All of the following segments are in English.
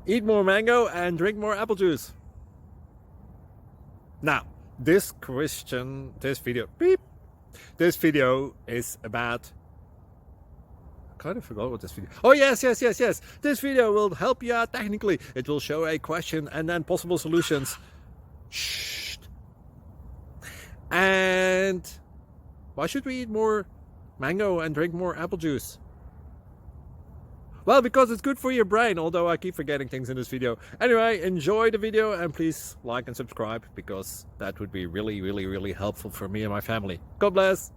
Eat more mango and drink more apple juice. Now, this video is about... I kind of forgot what this video... Oh, yes. This video will help you out technically. It will show a question and then possible solutions. Shh. And why should we eat more mango and drink more apple juice? Well, because it's good for your brain, although I keep forgetting things in this video. Anyway, enjoy the video and please like and subscribe, because that would be really helpful for me and my family. God bless!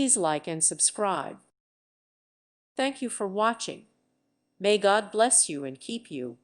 Please like and subscribe. Thank you for watching. May God bless you and keep you.